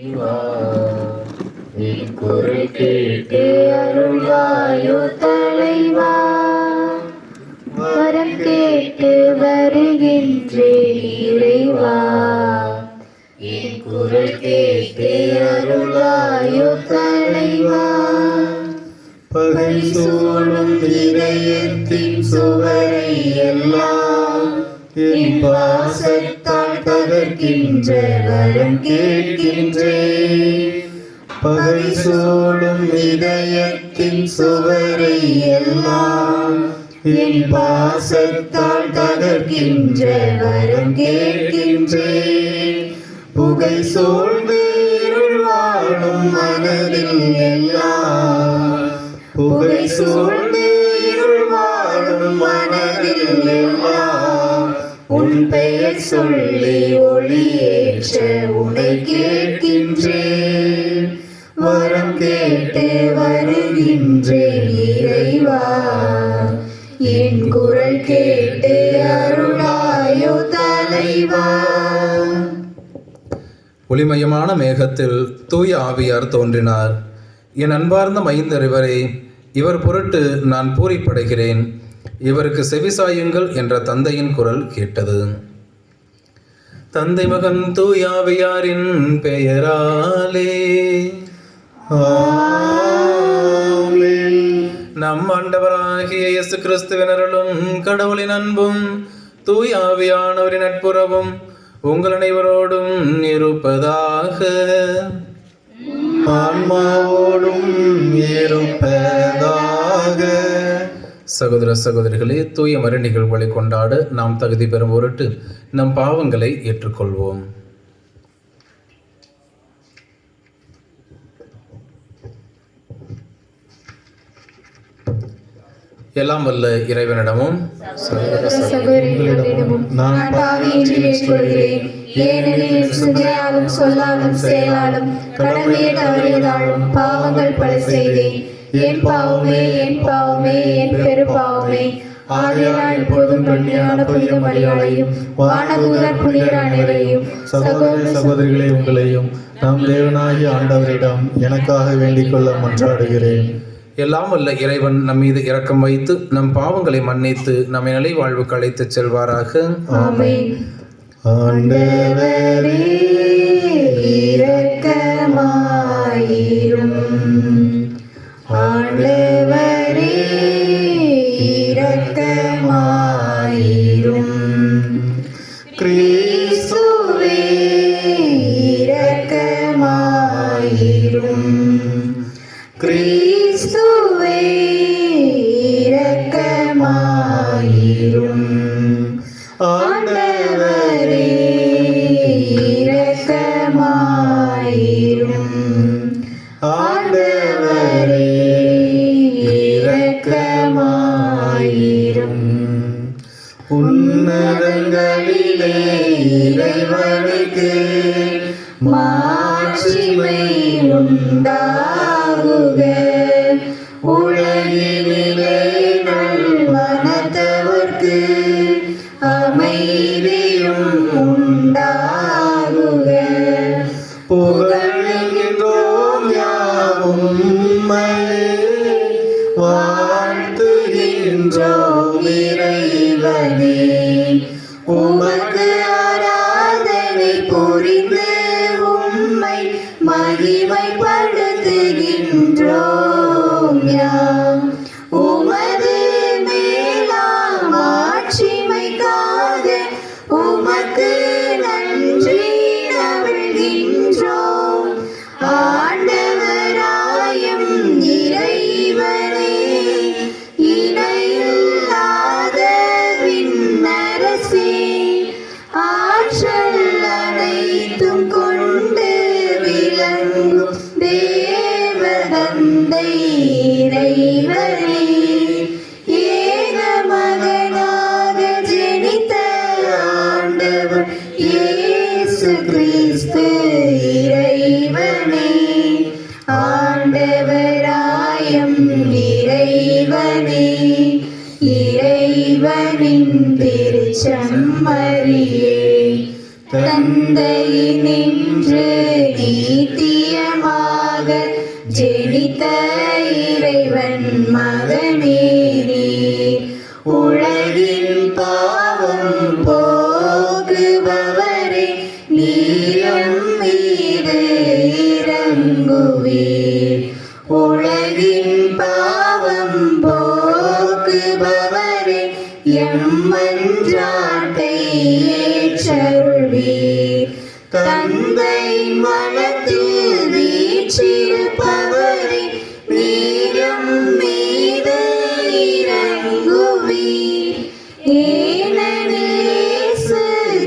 என் குரல் கேட்டு அருள்வாயோ தலைவா, வரம் கேட்டு வருகின்றேன் இறைவா. என் குரல் கேட்டு அருள்வாயோ தலைவா, பகை சூழும் இதயத்தின் சுவரை எல்லாம் என் பாசத்தால் தகர்க்கின்ற வரம் கேட்கின்றேன். பகை சூழும் இதயத்தின் சுவரை எல்லாம் என் பாசத்தால் தகர்க்கின்ற வரம் கேட்கின்றேன். புகை சூழ்ந்து இருள் வாழும் மனதில் எல்லாம், புகை சூழ்ந்து இருள் வாழும் மனதில் எல்லாம் உன் பெயர் சொல்லி ஒளியேற்ற உன்னை கேட்கின்றேன். வரம் கேட்டு வருகின்றேன் இறைவா, என் குரல் கேட்டு அருளாயோ தலைவா. ஒளிமயமான மேகத்தில் தூய ஆவியார் தோன்றினார். என் அன்பார்ந்த மைந்தர் இவரே, இவர் பொருட்டு நான் பூரிப்படைகிறேன். இவருக்கு செவிசாயுங்கள் என்ற தந்தையின் குரல் கேட்டது. தந்தை மகன் தூய ஆவியாரின் பெயராலே ஆமென். நம் ஆண்டவராகிய இயேசு கிறிஸ்துவின் அருளும் கடவுளின் அன்பும் தூய ஆவியானவரின் நட்புறவும் உங்கள் அனைவரோடும் இருப்பதாக. ஆன்மாவோடும் இருப்பதாக. சகோதர சகோதரிகளே, தூய மறை நிகழ்வுகளை கொண்டாட நாம் தகுதி பெறும் பொருட்டு நம் பாவங்களை ஏற்றுக்கொள்வோம். எல்லாம் வல்ல இறைவனிடமும் சகோதரிகளிடமும் நான் பாவியின்றி ஏற்றுக்கொள்கிறேன். ஏனெனில் சிந்தையாலும் சொல்லாலும் செயலாலும் கடமையை தவறியதாலும் பாவங்கள் பல செய்தேன். என் பாவமே, என் பாவமே, என் பெருபாவமே. ஆகையால் இப்போதும் கண்ணியான புனித மரியாதையும் வானதூதர் புனிதர் அனைவரையும் சகோதர சகோதரிகளை உங்களையும் நம் தேவனாகிய ஆண்டவரிடம் எனக்காக வேண்டிக் கொள்ள மன்றாடுகிறேன். எல்லாம் வல்ல இறைவன் நம் மீது இரக்கம் வைத்து நம் பாவங்களை மன்னித்து நம்மை நிலை வாழ்வுக்கு அழைத்துச் செல்வாராக. ஆமென். ஆண்டவரே இரக்கமாயிரும். ஆண்டவரே இரக்கமாயிரும். கிறிஸ்துவே இரக்கமாயிரும். கிறிஸ்துவே இரக்கமாயிரும். ஆண்டவரே இரக்கமாயிரும். ஆண்டவரே இரக்கமாயிரும். உன்னதங்களிலே இறைவனுக்கு மாட்சிமை உண்டாகுக. உலகினிலே நல்மனத்தவர்க்கு அமைதியும் உண்டாகுக. புகழ்கின்றோம் யாவும் உம்மையே, வாழ்த்துகின்றோம் இறைவனே. உமக்கு ஆராதனை புரிந்து உம்மை மகிமைப்படுத்துகின்றோம் யாம். உமது மேலாம் ஆட்சிமைக்காக உமக்கு நன்றி நல்கின்றோம். ஆண்டவராயும் இறைவனே, இணையில்லாத விண்ணரசே, ஆற்றல் அனைத்தும் கொண்டு விளங்கும் தேவதந்தை இறைவா, ஜெனித்த இறைவன் மகனே நீர். உலகின் பாவம் போக்குபவரே, நீர் எம் மீது இறங்குவீர். உலகின் பாவம் போக்குபவரே, எம் மன்றாட்டை ஏற்றருள்வீர். தந்தை மனத்தில் வீற்றிருப்பவரே, நீர் எம் மீது இறங்குவீர். ஏனெனில் இயேசு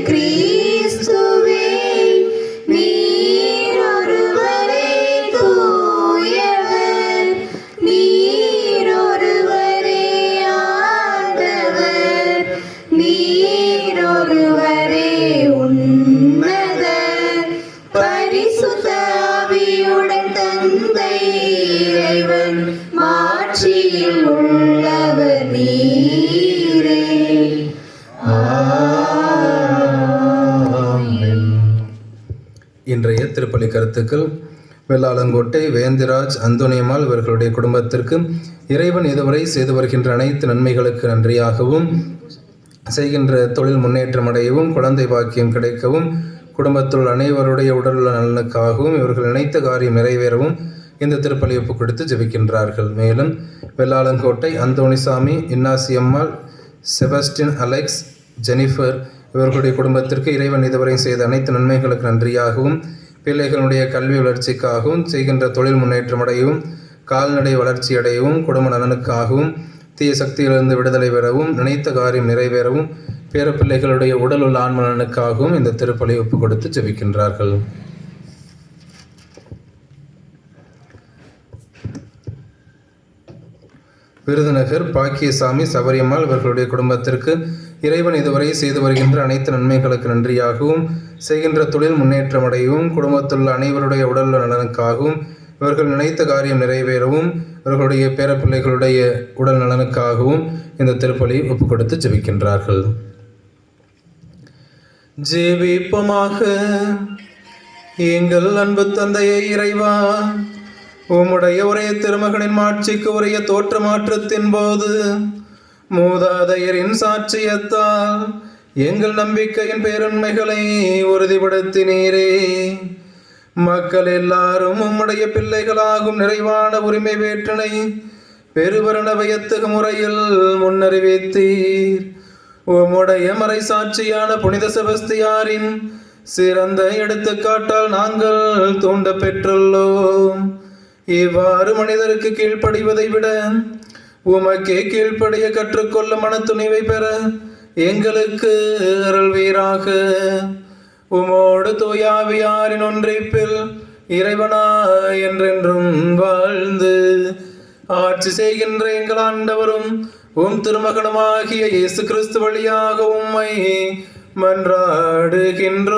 கிறிஸ்துவே, நீர் ஒருவரே தூயவர், நீர் ஒருவரே ஆண்டவர், நீர் ஒருவரே உன்னதர். பரிசுத்த ஆவியுடன் தந்தை இறைவன் மாட்சியில் உள்ளவர் நீரே. ஆமென். இன்றைய திருப்பலி கருத்துக்கள். வெள்ளாளங்கோட்டை வேந்திராஜ் அந்தோனியம்மாள் இவர்களுடைய குடும்பத்திற்கு இறைவன் இதுவரை செய்து வருகின்ற அனைத்து நன்மைகளுக்கு நன்றியாகவும், செய்கின்ற தொழில் முன்னேற்றம் அடையவும், குழந்தை பாக்கியம் கிடைக்கவும், குடும்பத்துள் அனைவருடைய உடலுள்ள நலனுக்காகவும், இவர்கள் நினைத்த காரியம் நிறைவேறவும் இந்த திருப்பலி ஒப்பு கொடுத்து ஜெபிக்கின்றார்கள். மேலும் வெள்ளாளங்கோட்டை அந்தோணிசாமி, இன்னாசியம்மாள், செபஸ்டின், அலெக்ஸ், ஜெனிஃபர் இவர்களுடைய குடும்பத்திற்கு இறைவன் இதுவரை செய்த அனைத்து நன்மைகளுக்கு நன்றியாகவும், பிள்ளைகளுடைய கல்வி வளர்ச்சிக்காகவும், செய்கின்ற தொழில் முன்னேற்றம் அடையவும், கால்நடை வளர்ச்சி அடையவும், குடும்ப நலனுக்காகவும், தீய சக்தியிலிருந்து விடுதலை பெறவும், நினைத்த காரியம் நிறைவேறவும், பேரப்பிள்ளைகளுடைய உடல் உள்ள ஆன்ம நலனுக்காகவும் இந்த திருப்பலி ஒப்பு கொடுத்து ஜெபிக்கின்றார்கள். விருதுநகர் பாக்கியசாமி, சபரியம்மாள் இவர்களுடைய குடும்பத்திற்கு இறைவன் இதுவரை செய்து வருகின்ற அனைத்து நன்மைகளுக்கு நன்றியாகவும், செய்கின்ற தொழில் முன்னேற்றம் அடையவும், குடும்பத்துள்ள அனைவருடைய உடல் நலனுக்காகவும், இவர்கள் நினைத்த காரியம் நிறைவேறவும், இவர்களுடைய பேரப்பிள்ளைகளுடைய உடல் நலனுக்காகவும் இந்த திருப்பலி ஒப்பு கொடுத்து ஜெபிக்கின்றார்கள். ஜெபிப்போமாக. எங்கள் அன்பு தந்தையே இறைவா, உம்முடைய ஒரே திருமகனின் மாட்சிக்கு உரிய தோற்ற மாற்றத்தின் போது மூதாதையரின் சாட்சியத்தால் எங்கள் நம்பிக்கையின் பேருண்மைகளை உறுதிப்படுத்தினீரே. மக்கள் எல்லாரும் உம்முடைய பிள்ளைகளாகும் நிறைவான உரிமை வேற்றனை பெருவரண வியத்தகு முறையில் முன்னறிவித்தீர். உம்முடைய மறை சாட்சியான புனித செபஸ்தியாரின் சிறந்த எடுத்துக்காட்டால் நாங்கள் தூண்ட பெற்றுள்ளோம். இவ்வாறு மனிதருக்கு கீழ்ப்படிவதை விட உமக்கே கீழ்ப்படிய கற்றுக்கொள்ள மனத்துணிவை பெற எங்களுக்கு அருள்வீராக. உமோடு தூயாவியாரின் ஒன்றிப்பில் இறைவனா என்றென்றும் வாழ்ந்து ஆட்சி செய்கின்ற எங்கள் ஆண்டவரும் உம் திருமகனுமாகிய இயேசு கிறிஸ்து வழியாக உம்மை மன்றாடுகின்றோம்.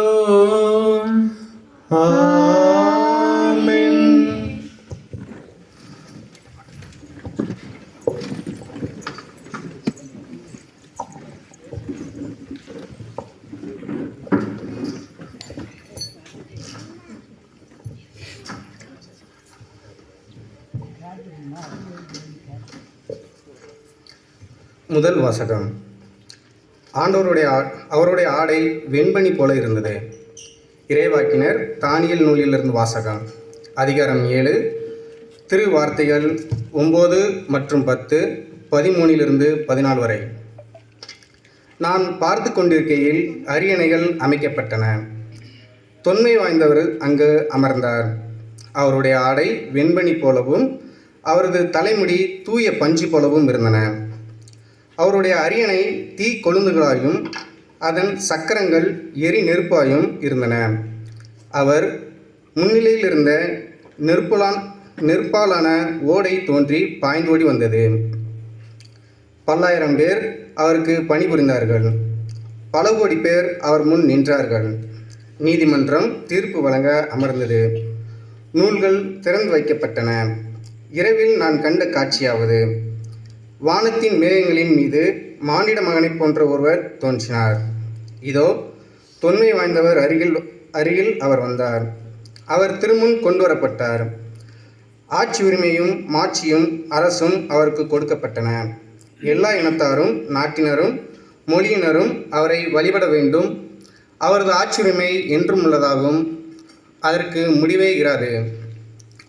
ஆமென். முதல் வாசகம். அவருடைய ஆடை வெண்பனி போல இருந்தது. இறைவாக்கினர் தானியேல் நூலிலிருந்து வாசகம். அதிகாரம் 7, திருவார்த்தைகள் 9 மற்றும் 10, 13 14 வரை. நான் பார்த்து கொண்டிருக்கையில் அரியணைகள் அமைக்கப்பட்டன. தொன்மை வாய்ந்தவர் அங்கு அமர்ந்தார். அவருடைய ஆடை வெண்பனி போலவும் அவரது தலைமுடி தூய பஞ்சு போலவும் இருந்தன. அவருடைய அரியணை தீ கொழுந்துகளாயும் அதன் சக்கரங்கள் எரி நெருப்பாயும் இருந்தன. அவர் முன்னிலையில் இருந்த நெருப்பாலான ஓடை தோன்றி பாய்ந்தோடி வந்தது. பல்லாயிரம் பேர் அவருக்கு பணிபுரிந்தார்கள். பல கோடி பேர் அவர் முன் நின்றார்கள். நீதிமன்றம் தீர்ப்பு வழங்க அமர்ந்தது. நூல்கள் திறந்து வைக்கப்பட்டன. இரவில் நான் கண்ட காட்சியாவது, வானத்தின் மேகங்களின் மீது மானிட மகனைப் போன்ற ஒருவர் தோன்றினார். இதோ தொன்மை வாய்ந்தவர் அருகில் அவர் வந்தார். அவர் திருமுன் கொண்டு வரப்பட்டார். ஆட்சி உரிமையும் மாட்சியும் அரசும் அவருக்கு கொடுக்கப்பட்டன. எல்லா இனத்தாரும் நாட்டினரும் மொழியினரும் அவரை வழிபட வேண்டும். அவரது ஆட்சியுரிமை என்றும் உள்ளதாகும். அதற்கு முடிவே இராது.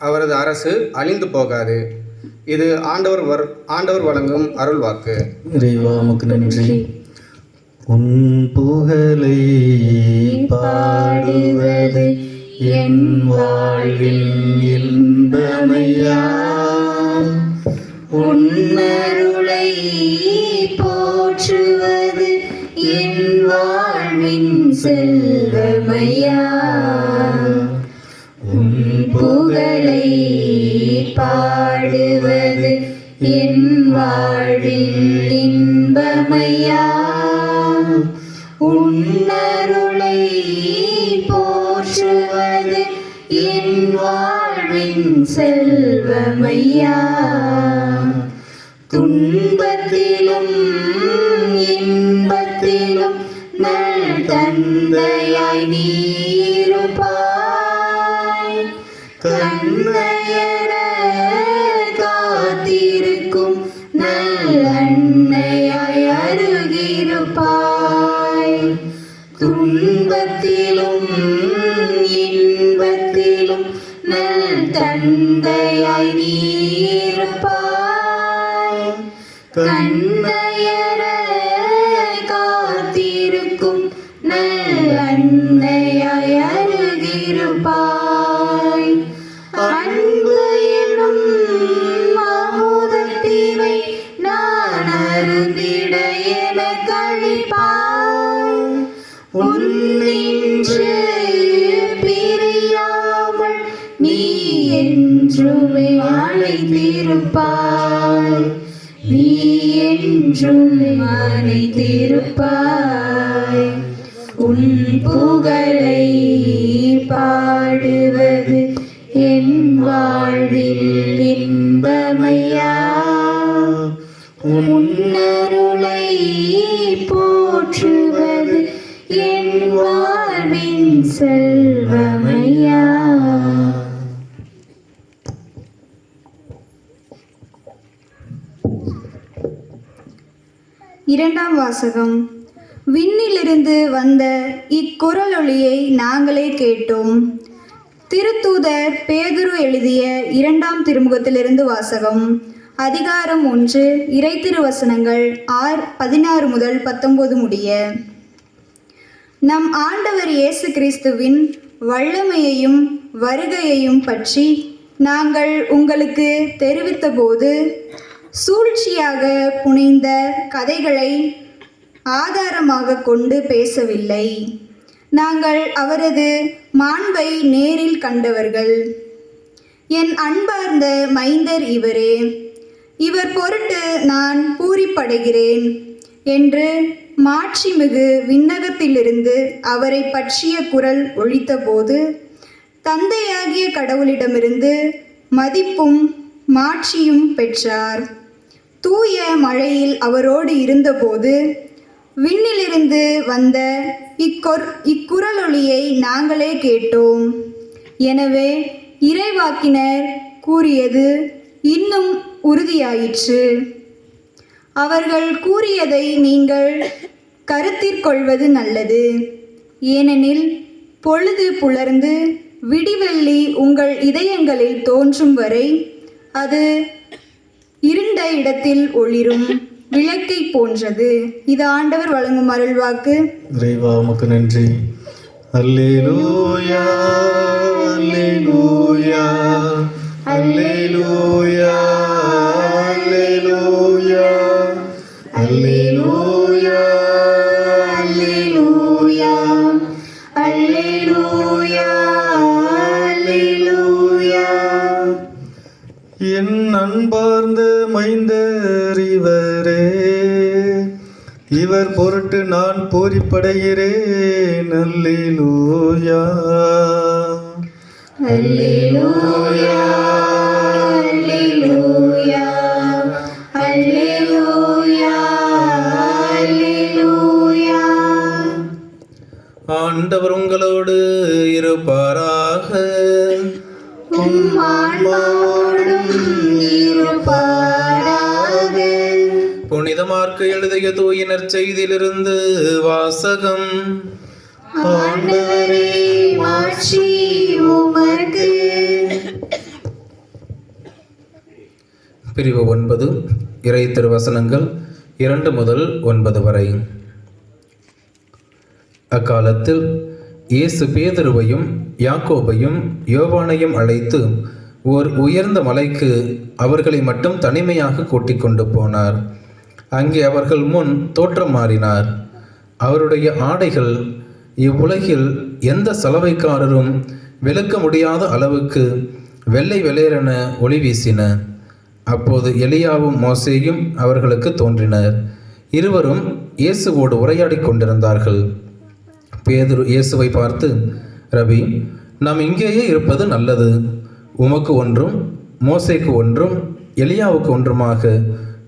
அவரது அரசு அழிந்து போகாது. இது ஆண்டவர் வழங்கும் அருள் வாக்கு. இறைவா உமக்கு நன்றி. உன் புகழை பாடுவது என் வாழ்வின் இன்பமையா. உன்னருளை போற்றுவது என் வாழ்வின் செல்வமையா. உன் புகழை பாடுவது என் வாழ்வின் இன்பமையா. உன்னருளை போற்றுவது என் வாழ்வின் செல்வமையா. துன்பத்திலும் இன்பத்திலும் நல் தந்தையாய் நீருப்பாய். கண்ணையர காத்திருக்கும் நல் அன்னையாய் அருகிருப்பாய். துன்பத்திலும் இன்பத்திலும் நல் தந்தையாய் நீருப்பாய். கண்ணையர காத்திருக்கும் நல் அன்னையாய் அருகிருப்பாய். அன்பு எனும் அமுதத்தினை நான் அருந்திட எனக் அளிப்பாய். உன்னின்று பிரியாமல் நீ என்றுமே அழைத்திருப்பாய். நீ என்றுமே அழைத்திருப்பாய். உன் புகழை பாடுவது என் வாழ்வில் இன்பமையா. உன்னருளை போற்றுவது என் வாழ்வின் செல்வமையா. இரண்டாம் வாசகம். விண்ணிலிருந்து வந்த இக்குரலொலியை நாங்களே கேட்டோம். திருத்தூதர் பேதுரு எழுதிய 2ஆம் திருமுகத்திலிருந்து வாசகம். அதிகாரம் 1, இறைத்திருவசனங்கள் 16 முதல் 19 முடிய. நம் ஆண்டவர் இயேசு கிறிஸ்துவின் வல்லமையையும் வருகையையும் பற்றி நாங்கள் உங்களுக்கு தெரிவித்தபோது சூழ்ச்சியாக புனைந்த கதைகளை ஆதாரமாக கொண்டு பேசவில்லை. நாங்கள் அவரது மாண்பை நேரில் கண்டவர்கள். என் அன்பார்ந்த மைந்தர் இவரே, இவர் பொருட்டு நான் பூரிப்படைகிறேன் என்று மாட்சிமிகு விண்ணகத்திலிருந்து அவரை பற்றிய குரல் ஒலித்தபோது தந்தையாகிய கடவுளிடமிருந்து மதிப்பும் மாட்சியும் பெற்றார். தூய மழையில் அவரோடு இருந்தபோது விண்ணிலிருந்து வந்த இக்குரலொலியை நாங்களே கேட்டோம். எனவே இறைவாக்கினர் கூறியது இன்னும் உறுதியாயிற்று. அவர்கள் கூறியதை நீங்கள் கருத்திற்கொள்வது நல்லது. ஏனெனில் பொழுது புலர்ந்து விடிவெள்ளி உங்கள் இதயங்களில் தோன்றும் வரை அது இருண்ட இடத்தில் ஒளிரும் விளக்கை போன்றது. இது ஆண்டவர் வழங்கும் அருள்வாக்கு. இறைவா உமக்கு நன்றி. அல்லேலூயா அல்லேலூயா அல்லேலூயா அல்லேலூயா அல்லேலூயா அல்லேலூயா அல்லேலூயா அல்லேலூயா. என் அன்பார்ந்த மைந்தர் இவரே, இவர் பொருட்டு நான் பூரிப்படைகிறேன். அல்லேலூயா அல்லேலூயா அல்லேலூயா அல்லேலூயா அல்லேலூயா. ஆண்டவர் உங்களோடு இருப்பாராக. உம் ஆன்மாவோடும் மார்க்கு எழுதிய தூய நற்செய்தியிலிருந்து வாசகம். ஆண்டவரே, மாட்சி உமக்கு. பிரிவு 9, இறை திருவசனங்கள் 2 முதல் 9 வரை. அக்காலத்தில் இயேசு பேதுருவையும் யாக்கோபையும் யோவானையும் அழைத்து ஓர் உயர்ந்த மலைக்கு அவர்களை மட்டும் தனிமையாக கூட்டிக் கொண்டு போனார். அங்கே அவர்கள் முன் தோற்றம் மாறினார். அவருடைய ஆடைகள் இவ்வுலகில் எந்த சலவைக்காரரும் விளக்க முடியாத அளவுக்கு வெள்ளை வெளேரென ஒளி வீசின. அப்போது எலியாவும் மோசேயும் அவர்களுக்கு தோன்றினர். இருவரும் இயேசுவோடு உரையாடி கொண்டிருந்தார்கள். பேதுரு இயேசுவை பார்த்து, ரபி, நாம் இங்கேயே இருப்பது நல்லது. உமக்கு ஒன்றும், மோசேக்கு ஒன்றும், எலியாவுக்கு ஒன்றுமாக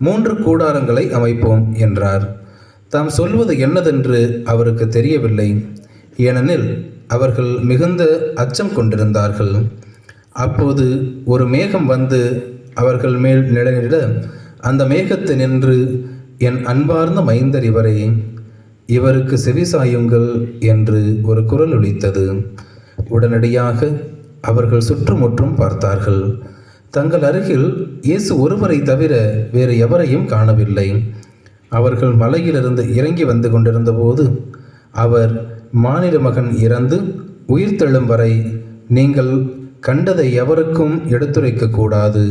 3 கூடாரங்களை அமைப்போம் என்றார். தாம் சொல்வது என்னதென்று அவருக்கு தெரியவில்லை. ஏனெனில் அவர்கள் மிகுந்த அச்சம் கொண்டிருந்தார்கள். அப்போது ஒரு மேகம் வந்து அவர்கள் மேல் நிழலிட, அந்த மேகத்தை நின்று, என் அன்பார்ந்த மைந்தர் இவரே, இவருக்கு செவிசாயுங்கள் என்று ஒரு குரல் ஒலித்தது. உடனடியாக அவர்கள் சுற்றுமுற்றும் பார்த்தார்கள். தங்கள் அருகில் இயேசு ஒருவரை தவிர வேறு எவரையும் காணவில்லை. அவர்கள் மலையிலிருந்து இறங்கி வந்து கொண்டிருந்த போது அவர், மானிட மகன் இறந்து உயிர்த்தெழும் வரை நீங்கள் கண்டதை எவருக்கும் எடுத்துரைக்க கூடாது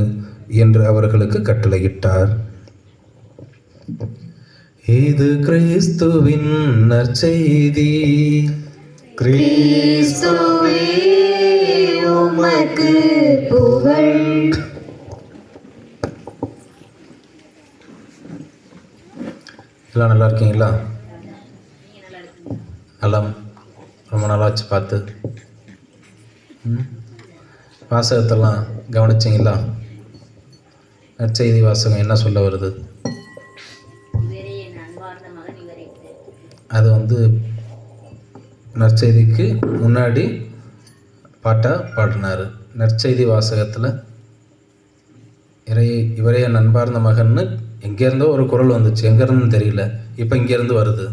என்று அவர்களுக்கு கட்டளையிட்டார். இது கிறிஸ்துவின் நற்செய்தி. கிறிஸ்துவே, உமக்கு புகழ். எல்லாம் நல்லா இருக்கீங்களா? நலம். ரொம்ப நாளாச்சு பார்த்து. வாசகத்தெல்லாம் கவனிச்சிங்களா? நற்செய்தி வாசகம் என்ன சொல்ல வருது? அது நற்செய்திக்கு முன்னாடி பாட்டாக பாடினார். நற்செய்தி வாசகத்தில் இவரே என் அன்பார்ந்த மகன்னு எங்கேருந்தோ ஒரு குரல் வந்துச்சு. எங்கேருந்துன்னு தெரியல, இப்போ இங்கேருந்து வருது.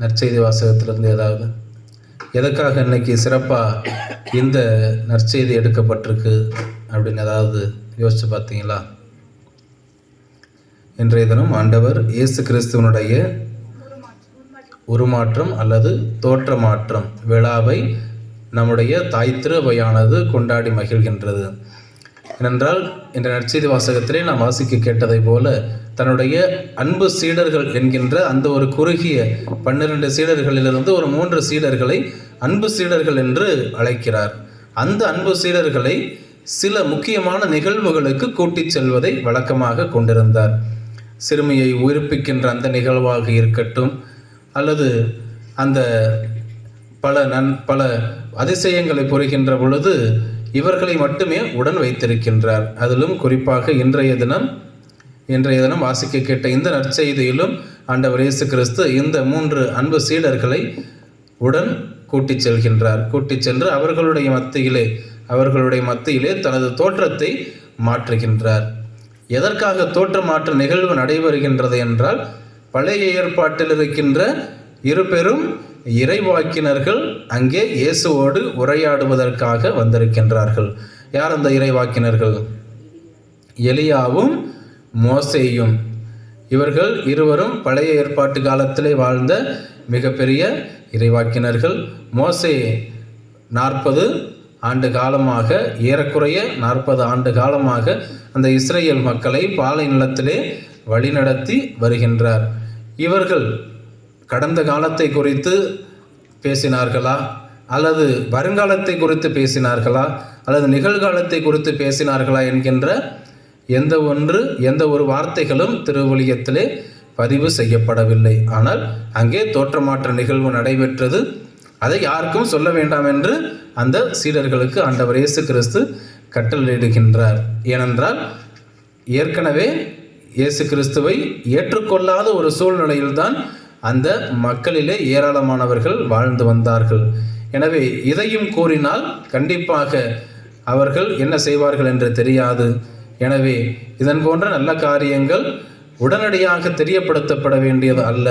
நற்செய்தி வாசகத்திலிருந்து ஏதாவது எதுக்காக இன்னைக்கு சிறப்பாக இந்த நற்செய்தி எடுக்கப்பட்டிருக்கு அப்படின்னு ஏதாவது யோசித்து பார்த்தீங்களா? இன்றைய தினம் ஆண்டவர் இயேசு கிறிஸ்துவனுடைய உருமாற்றம் அல்லது தோற்றமாற்றம் விழாவை நம்முடைய தாய் திருவையானது கொண்டாடி மகிழ்கின்றது. ஏனென்றால் இந்த நற்செய்தி வாசகத்திலே நாம் வாசிக்க கேட்டதை போல தன்னுடைய அன்பு சீடர்கள் என்கின்ற அந்த ஒரு குறுகிய 12 சீடர்களிலிருந்து ஒரு 3 சீடர்களை அன்பு சீடர்கள் என்று அழைக்கிறார். அந்த அன்பு சீடர்களை சில முக்கியமான நிகழ்வுகளுக்கு கூட்டிச் செல்வதை வழக்கமாக கொண்டிருந்தார். சிறுமியை உயிர்ப்பிக்கின்ற அந்த நிகழ்வாக இருக்கட்டும், அல்லது அந்த பல அதிசயங்களை புரிகின்ற பொழுது இவர்களை மட்டுமே உடன் வைத்திருக்கின்றார். அதிலும் குறிப்பாக இன்றைய தினம் வாசிக்க கேட்ட இந்த நற்செய்தியிலும் ஆண்டவர் இயேசு கிறிஸ்து இந்த 3 அன்பு சீடர்களை உடன் கூட்டிச் செல்கின்றார். கூட்டிச் சென்று அவர்களுடைய மத்தியிலே தனது தோற்றத்தை மாற்றுகின்றார். எதற்காக தோற்ற மாற்ற நிகழ்வு நடைபெறுகின்றது என்றால், பழைய ஏற்பாட்டில் இருக்கின்ற 2 பெரும் இறைவாக்கினர்கள் அங்கே இயேசுவோடு உரையாடுவதற்காக வந்திருக்கின்றார்கள். யார் அந்த இறைவாக்கினர்கள்? எலியாவும் மோசேயும். இவர்கள் இருவரும் பழைய ஏற்பாட்டு காலத்திலே வாழ்ந்த மிகப்பெரிய இறைவாக்கினர்கள். மோசே 40 ஆண்டு காலமாக, ஏறக்குறைய 40 ஆண்டு காலமாக அந்த இஸ்ரேல் மக்களை பாலை நிலத்திலே வழிநடத்தி வருகின்றார். இவர்கள் கடந்த காலத்தை குறித்து பேசினார்களா, அல்லது வருங்காலத்தை குறித்து பேசினார்களா, அல்லது நிகழ்காலத்தை குறித்து பேசினார்களா என்கின்ற எந்த ஒரு வார்த்தைகளும் திருவிழியத்திலே பதிவு செய்யப்படவில்லை. ஆனால் அங்கே தோற்றமாற்ற நிகழ்வு நடைபெற்றது. அதை யாருக்கும் சொல்ல வேண்டாம் என்று அந்த சீடர்களுக்கு ஆண்டவர் இயேசு கிறிஸ்து கட்டளையிடுகின்றார். ஏனென்றால் ஏற்கனவே இயேசு கிறிஸ்துவை ஏற்றுக்கொள்ளாத ஒரு சூழ்நிலையில்தான் அந்த மக்களிலே ஏராளமானவர்கள் வாழ்ந்து வந்தார்கள். எனவே இதையும் கூறினால் கண்டிப்பாக அவர்கள் என்ன செய்வார்கள் என்று தெரியாது. எனவே இதன் போன்ற நல்ல காரியங்கள் உடனடியாக தெரியப்படுத்தப்பட வேண்டியது அல்ல,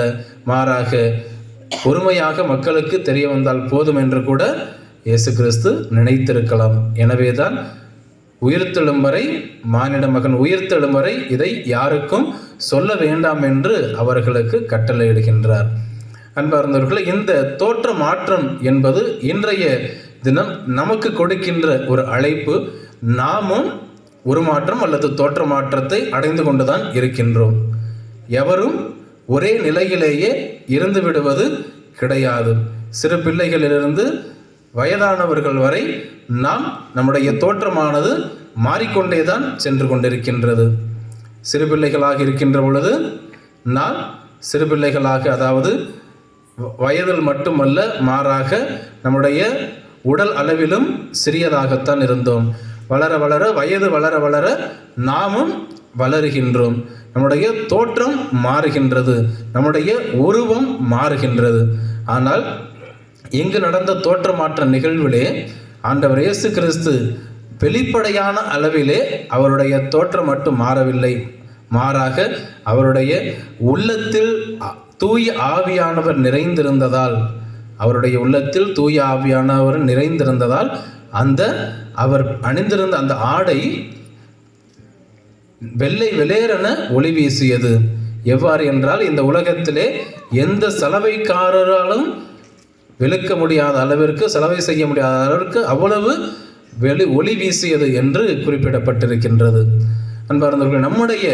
மாறாக பொறுமையாக மக்களுக்கு தெரிய வந்தால் போதும் என்று கூட இயேசு கிறிஸ்து நினைத்திருக்கலாம். எனவேதான் உயிர்த்தெழும் வரை, மானிட மகன் உயிர்த்தெழும் வரை இதை யாருக்கும் சொல்ல வேண்டாம் என்று அவர்களுக்கு கட்டளையிடுகின்றார். அன்பார்ந்தவர்களே, இந்த தோற்ற மாற்றம் என்பது இன்றைய தினம் நமக்கு கொடுக்கின்ற ஒரு அழைப்பு. நாமும் உருமாற்றம் அல்லது தோற்ற மாற்றத்தை அடைந்து கொண்டுதான் இருக்கின்றோம். எவரும் ஒரே நிலையிலேயே இருந்து விடுவது கிடையாது. சிறு பிள்ளைகளிலிருந்து வயதானவர்கள் வரை நாம் நம்முடைய தோற்றமானது மாறிக்கொண்டேதான் சென்று கொண்டிருக்கின்றது. சிறு பிள்ளைகளாக இருக்கின்ற பொழுது நாம் சிறு பிள்ளைகளாக, அதாவது வயதில் மட்டுமல்ல, மாறாக நம்முடைய உடல் அளவிலும் சிறியதாகத்தான் இருந்தோம். வளர வளர, வயது வளர வளர நாமும் வளருகின்றோம். நம்முடைய தோற்றம் மாறுகின்றது, நம்முடைய உருவம் மாறுகின்றது. ஆனால் இங்கு நடந்த தோற்ற மாற்ற நிகழ்விலே ஆண்டவர் இயேசு கிறிஸ்து வெளிப்படையான அளவிலே அவருடைய தோற்றம் மட்டும் மாறவில்லை, மாறாக அவருடைய உள்ளத்தில் தூய ஆவியானவர் நிறைந்திருந்ததால், அவருடைய உள்ளத்தில் தூய ஆவியானவர் நிறைந்திருந்ததால் அந்த அவர் அணிந்திருந்த அந்த ஆடை வெள்ளை வெளியேறென ஒளி வீசியது. எவ்வாறு என்றால், இந்த உலகத்திலே எந்த சலவைக்காரராலும் வெளுக்க முடியாத அளவிற்கு, சலவை செய்ய முடியாத அளவிற்கு அவ்வளவு ஒளி வீசியது என்று குறிப்பிடப்பட்டிருக்கின்றது. அன்பார்ந்தவர்கள், நம்முடைய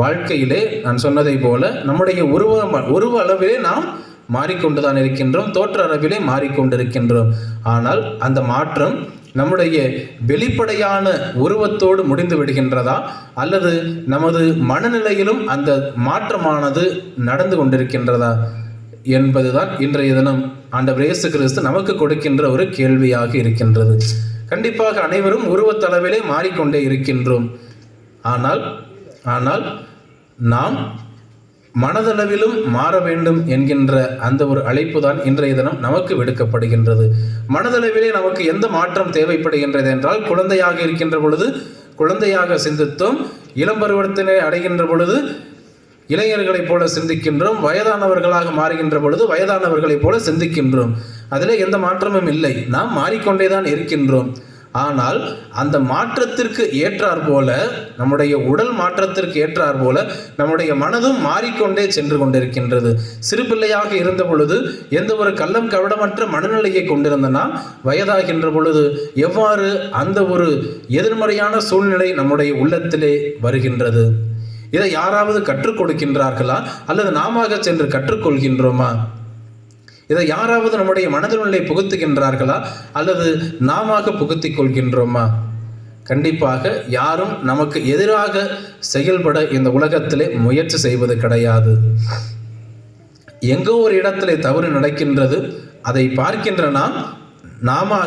வாழ்க்கையிலே நான் சொன்னதை போல நம்முடைய உருவ அளவிலே நாம் மாறிக்கொண்டுதான் இருக்கின்றோம், தோற்ற அளவிலே மாறிக்கொண்டிருக்கின்றோம். ஆனால் அந்த மாற்றம் நம்முடைய வெளிப்படையான உருவத்தோடு முடிந்து விடுகின்றதா, அல்லது நமது மனநிலையிலும் அந்த மாற்றமானது நடந்து கொண்டிருக்கின்றதா என்பதுதான் இன்றைய தினம் ஆண்டவர் இயேசு கிறிஸ்து நமக்கு கொடுக்கின்ற ஒரு கேள்வியாக இருக்கின்றது. கண்டிப்பாக அனைவரும் உருவத்தளவிலே மாறிக்கொண்டே இருக்கின்றோம். ஆனால் நாம் மனதளவிலும் மாற வேண்டும் என்கின்ற அந்த ஒரு அழைப்பு தான் இன்றைய தினம் நமக்கு விடுக்கப்படுகின்றது. மனதளவிலே நமக்கு எந்த மாற்றம் தேவைப்படுகின்றது என்றால், குழந்தையாக இருக்கின்ற பொழுது குழந்தையாக சிந்தித்தோம், இளம் பருவத்தினை அடைகின்ற பொழுது இளைஞர்களைப் போல சிந்திக்கின்றோம், வயதானவர்களாக மாறுகின்ற பொழுது வயதானவர்களைப் போல சிந்திக்கின்றோம். அதில் எந்த மாற்றமும் இல்லை, நாம் மாறிக்கொண்டேதான் இருக்கின்றோம். ஆனால் அந்த மாற்றத்திற்கு ஏற்றார் போல, நம்முடைய உடல் மாற்றத்திற்கு ஏற்றார் போல நம்முடைய மனதும் மாறிக்கொண்டே சென்று கொண்டிருக்கின்றது. சிறு பிள்ளையாக இருந்த பொழுது எந்த ஒரு கள்ளம் கவடமற்ற மனநிலையை கொண்டிருந்த நாம் வயதாகின்ற பொழுது எவ்வாறு அந்த ஒரு எதிர்மறையான சூழ்நிலை நம்முடைய உள்ளத்திலே வருகின்றது? இதை யாராவது கற்றுக் கொடுக்கின்றார்களா, அல்லது நாம சென்று கற்றுக்கொள்கின்றோமா? இதை யாராவது நம்முடைய மனதினுள்ளே புகுத்துகின்றார்களா, அல்லது நாம புகுத்திக் கொள்கின்றோமா? கண்டிப்பாக யாரும் நமக்கு எதிராக செயல்பட இந்த உலகத்திலே முயற்சி செய்வது கிடையாது. எங்கோ ஒரு இடத்திலே தவறு நடக்கின்றது, அதை பார்க்கின்ற நாம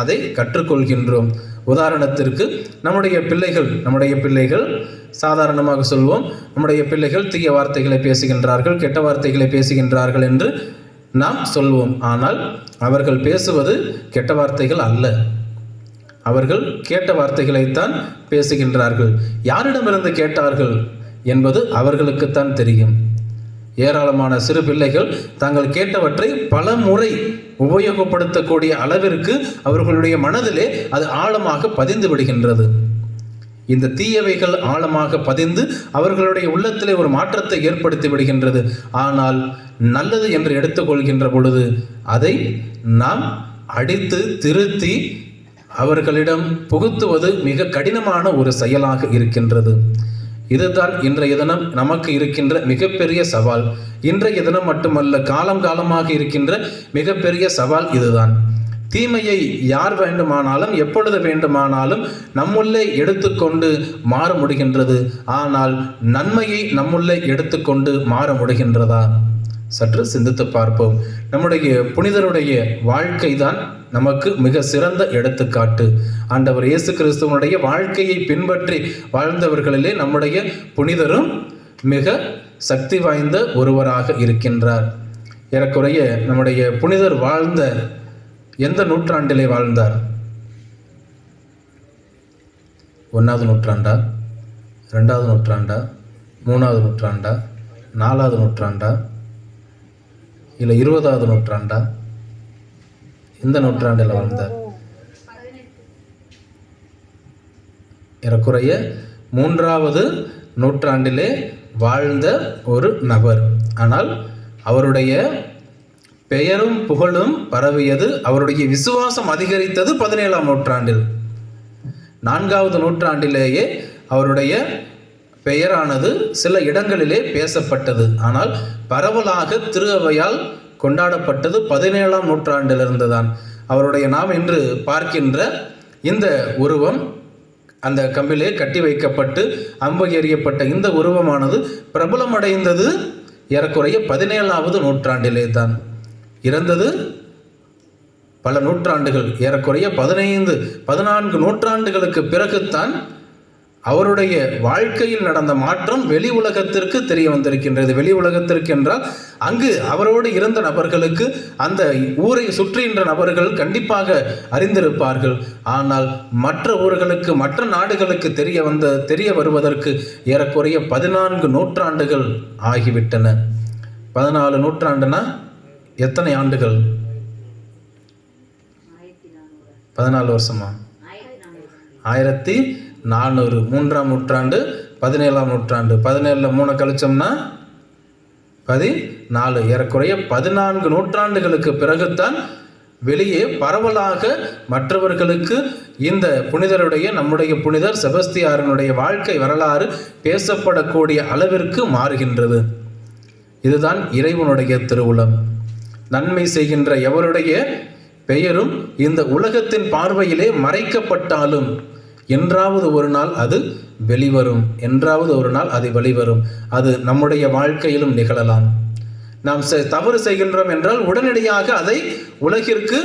அதை கற்றுக்கொள்கின்றோம். உதாரணத்திற்கு நம்முடைய பிள்ளைகள் சாதாரணமாக சொல்வோம், நம்முடைய பிள்ளைகள் தீய வார்த்தைகளை பேசுகின்றார்கள், கெட்ட வார்த்தைகளை பேசுகின்றார்கள் என்று நாம் சொல்வோம். ஆனால் அவர்கள் பேசுவது கெட்ட வார்த்தைகள் அல்ல, அவர்கள் கேட்ட வார்த்தைகளைத்தான் பேசுகின்றார்கள். யாரிடமிருந்து கேட்டார்கள் என்பது அவர்களுக்குத்தான் தெரியும். ஏராளமான சிறு பிள்ளைகள் தாங்கள் கேட்டவற்றை பல முறை உபயோகப்படுத்தக்கூடிய அளவிற்கு அவர்களுடைய மனதிலே அது ஆழமாக பதிந்து விடுகின்றது. இந்த தீயவைகள் ஆழமாக பதிந்து அவர்களுடைய உள்ளத்திலே ஒரு மாற்றத்தை ஏற்படுத்தி விடுகின்றது. ஆனால் நல்லது என்று எடுத்துக்கொள்கின்ற பொழுது அதை நாம் அடித்து திருத்தி அவர்களிடம் புகுத்துவது மிக கடினமான ஒரு செயலாக இருக்கின்றது. இதுதான் இன்றைய தினம் நமக்கு இருக்கின்ற மிகப்பெரிய சவால். இன்றைய தினம் மட்டுமல்ல, காலமாக இருக்கின்ற மிகப்பெரிய சவால் இதுதான். தீமையை யார் வேண்டுமானாலும் எப்பொழுது வேண்டுமானாலும் நம்முள்ளே எடுத்துக்கொண்டு மாற முடிகின்றது. ஆனால் நன்மையை நம்முள்ளே எடுத்துக்கொண்டு மாற முடிகின்றதா? சற்று சிந்தித்து பார்ப்போம். நம்முடைய புனிதருடைய வாழ்க்கை தான் நமக்கு மிக சிறந்த எடுத்துக்காட்டு. ஆண்டவர் இயேசு கிறிஸ்துவனுடைய வாழ்க்கையை பின்பற்றி வாழ்ந்தவர்களிலே நம்முடைய புனிதரும் மிக சக்தி வாய்ந்த ஒருவராக இருக்கின்றார். ஏறக்குறைய நம்முடைய புனிதர் வாழ்ந்த எந்த நூற்றாண்டிலே வாழ்ந்தார்? 1ஆவது நூற்றாண்டா, 2வது நூற்றாண்டா, 3வது நூற்றாண்டா, 4வது நூற்றாண்டா, இல்லை 20வது நூற்றாண்டா? இந்த நூற்றாண்டில் வாழ்ந்தார். ஏறக்குறைய 3வது நூற்றாண்டிலே வாழ்ந்த ஒரு நபர். ஆனால் அவருடைய பெயரும் புகழும் பரவியது, அவருடைய விசுவாசம் அதிகரித்தது 17ஆம் நூற்றாண்டில். 4வது நூற்றாண்டிலேயே அவருடைய பெயரானது சில இடங்களிலே பேசப்பட்டது. ஆனால் பரவலாக திரு அவையால் கொண்டாடப்பட்டது 17ஆம் நூற்றாண்டிலிருந்து தான். அவருடைய நாம் இன்று பார்க்கின்ற இந்த உருவம் அந்த கம்பிலே கட்டி வைக்கப்பட்டு அம்பு எறியப்பட்ட இந்த உருவமானது பிரபலமடைந்தது ஏறக்குறைய 17வது நூற்றாண்டிலே தான். இறந்தது பல நூற்றாண்டுகள், ஏறக்குறைய 14 நூற்றாண்டுகளுக்கு பிறகுத்தான் அவருடைய வாழ்க்கையில் நடந்த மாற்றம் வெளி உலகத்திற்கு தெரிய வந்திருக்கின்றது. வெளி உலகத்திற்கு என்றால் அங்கு அவரோடு இருந்த நபர்களுக்கு, அந்த ஊரை சுற்றுகின்ற நபர்கள் கண்டிப்பாக அறிந்திருப்பார்கள். ஆனால் மற்ற ஊர்களுக்கு, மற்ற நாடுகளுக்கு தெரிய வருவதற்கு ஏறக்குறைய 14 நூற்றாண்டுகள் ஆகிவிட்டன. 14 நூற்றாண்டுனா எத்தனை ஆண்டுகள்? 14 வருஷமா? 1400. 3ஆம் நூற்றாண்டு, 17ஆம் நூற்றாண்டு. 17ல் 3 கழிச்சோம்னா 14. ஏறக்குறைய 14 நூற்றாண்டுகளுக்கு பிறகுத்தான் வெளியே பரவலாக மற்றவர்களுக்கு இந்த புனிதருடைய, நம்முடைய புனிதர் செபஸ்தியாரினுடைய வாழ்க்கை வரலாறு பேசப்படக்கூடிய அளவிற்கு மாறுகின்றது. இதுதான் இறைவனுடைய திருவுளம். நன்மை செய்கின்ற எவருடைய பெயரும் இந்த உலகத்தின் பார்வையிலே மறைக்கப்பட்டாலும் என்றாவது ஒரு நாள் அது வெளிவரும். என்றாவது ஒரு நாள் அது வெளிவரும். அது நம்முடைய வாழ்க்கையிலும் நிகழலாம். நாம் தவறு செய்கின்றோம் என்றால் உடனடியாக அதை உலகிற்கு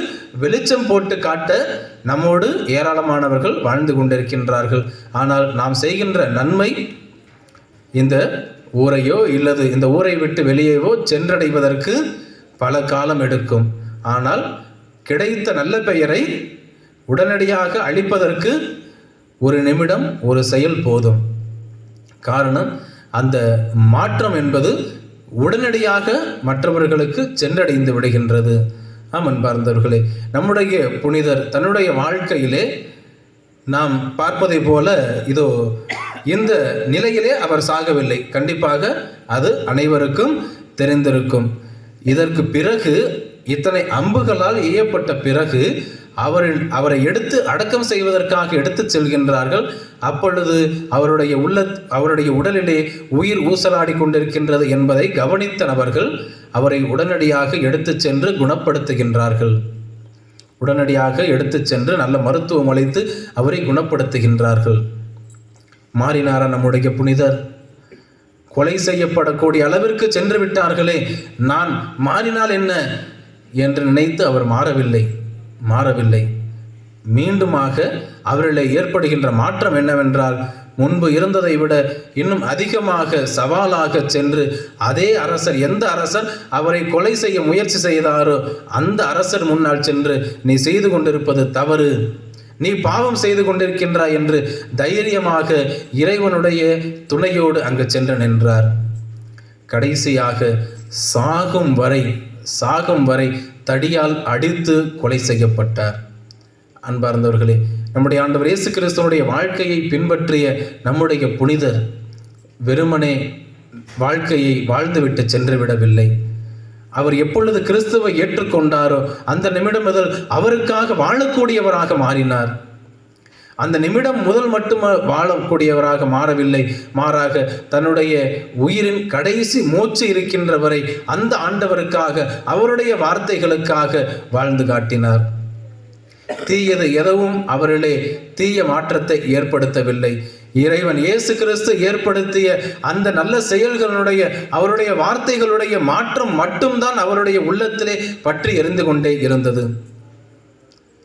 வெளிச்சம் போட்டு காட்ட நம்மோடு ஏராளமானவர்கள் வாழ்ந்து கொண்டிருக்கின்றார்கள். ஆனால் நாம் செய்கின்ற நன்மை இந்த ஊரையோ இல்லது இந்த ஊரை விட்டு வெளியேவோ சென்றடைவதற்கு பல காலம் எடுக்கும். ஆனால் கிடைத்த நல்ல பெயரை உடனடியாக அழிப்பதற்கு ஒரு நிமிடம், ஒரு செயல் போதும். காரணம், அந்த மாற்றம் என்பது உடனடியாக மற்றவர்களுக்கு சென்றடைந்து விடுகின்றது. அன்பார்ந்தவர்களே, நம்முடைய புனிதர் தன்னுடைய வாழ்க்கையிலே நாம் பார்ப்பதை போல இதோ இந்த நிலையிலே அவர் சாகவில்லை. கண்டிப்பாக அது அனைவருக்கும் தெரிந்திருக்கும். இதற்கு பிறகு, இத்தனை அம்புகளால் எய்யப்பட்ட பிறகு அவரை எடுத்து அடக்கம் செய்வதற்காக எடுத்து செல்கின்றார்கள். அப்பொழுது அவருடைய உடலிலே உயிர் ஊசலாடி கொண்டிருக்கின்றது என்பதை கவனித்த நபர்கள் அவரை உடனடியாக எடுத்து சென்று குணப்படுத்துகின்றார்கள். உடனடியாக எடுத்து சென்று நல்ல மருத்துவம் அளித்து அவரை குணப்படுத்துகின்றார்கள். மாறினாரா நம்முடைய புனிதர்? கொலை செய்யப்படக்கூடிய அளவிற்கு சென்று விட்டார்களே, நான் மாறினால் என்ன என்று நினைத்து அவர் மாறவில்லை. மீண்டுமாக அவரிலே ஏற்படுகின்ற மாற்றம் என்னவென்றால், முன்பு இருந்ததை விட இன்னும் அதிகமாக சவாலாக சென்று அதே அரசர், எந்த அரசர் அவரை கொலை செய்ய முயற்சி செய்தாரோ அந்த அரசர் முன்னால் சென்று, நீ செய்து கொண்டிருப்பது தவறு, நீ பாவம் செய்து கொண்டிருக்கின்றாய் என்று தைரியமாக இறைவனுடைய துணையோடு அங்கு சென்று நின்றார். கடைசியாக சாகும் வரை தடியால் அடித்து கொலை செய்யப்பட்டார். அன்பார்ந்தவர்களே, நம்முடைய ஆண்டவர் இயேசு கிறிஸ்துவனுடைய வாழ்க்கையை பின்பற்றிய நம்முடைய புனிதர் வெறுமனே வாழ்க்கையை வாழ்ந்துவிட்டு சென்று விடவில்லை. அவர் எப்பொழுது கிறிஸ்துவை ஏற்றுக்கொண்டாரோ அந்த நிமிடம் முதல் அவருக்காக வாழக்கூடியவராக மாறினார். அந்த நிமிடம் முதல் மட்டும் வாழக்கூடியவராக மாறவில்லை, மாறாக தன்னுடைய உயிரின் கடைசி மூச்சு இருக்கின்ற வரை அந்த ஆண்டவருக்காக, அவருடைய வார்த்தைகளுக்காக வாழ்ந்து காட்டினார். தீயது எதுவும் அவரிலே தீய மாற்றத்தை ஏற்படுத்தவில்லை. இறைவன் இயேசு கிறிஸ்து ஏற்படுத்திய அந்த நல்ல செயல்களுடைய, அவருடைய வார்த்தைகளுடைய மாற்றம் மட்டும்தான் அவருடைய உள்ளத்திலே பற்றி எரிந்து கொண்டே இருந்தது.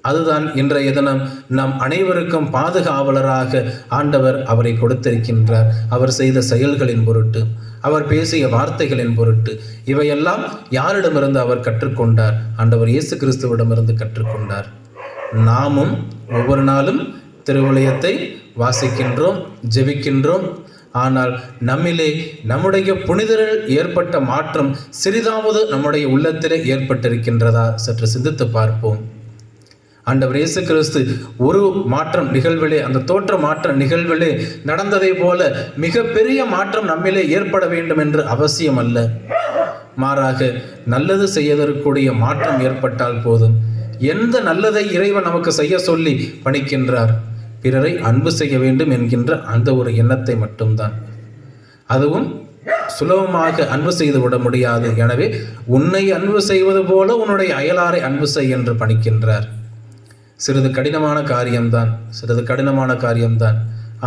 அதுதான் இன்றைய தினம் நம் அனைவருக்கும் பாதுகாவலராக ஆண்டவர் அவரை கொடுத்திருக்கின்றார். அவர் செய்த செயல்களின் பொருட்டு, அவர் பேசிய வார்த்தைகளின் பொருட்டு. இவையெல்லாம் யாரிடமிருந்து அவர் கற்றுக்கொண்டார்? ஆண்டவர் இயேசு கிறிஸ்துவிடமிருந்து கற்றுக்கொண்டார். நாமும் ஒவ்வொரு நாளும் திருவிளையத்தை வாசிக்கின்றோம், ஜெபிக்கின்றோம். ஆனால் நம்மிலே நம்முடைய புனிதரில் ஏற்பட்ட மாற்றம் சிறிதாவது நம்முடைய உள்ளத்திலே ஏற்பட்டிருக்கின்றதா? சற்று சிந்தித்து பார்ப்போம். ஆண்டவர் இயேசு கிறிஸ்து ஒரு மாற்றம் நிகழ்விலே, அந்த தோற்ற மாற்ற நிகழ்விலே நடந்ததை போல மிகப்பெரிய மாற்றம் நம்மிலே ஏற்பட வேண்டும் என்று அவசியம் அல்ல. மாறாக நல்லது செய்வதற்குரிய மாற்றம் ஏற்பட்டால் போதும். எந்த நல்லதை இறைவன் நமக்கு செய்ய சொல்லி பணிக்கின்றார்? பிறரை அன்பு செய்ய வேண்டும் என்கின்ற அந்த ஒரு எண்ணத்தை மட்டும்தான். அதுவும் சுலபமாக அன்பு செய்து விட முடியாது. எனவே உன்னை அன்பு செய்வது போல உன்னுடைய அயலாரை அன்பு செய் என்று பணிக்கின்றார். சிறிது கடினமான காரியம்தான்.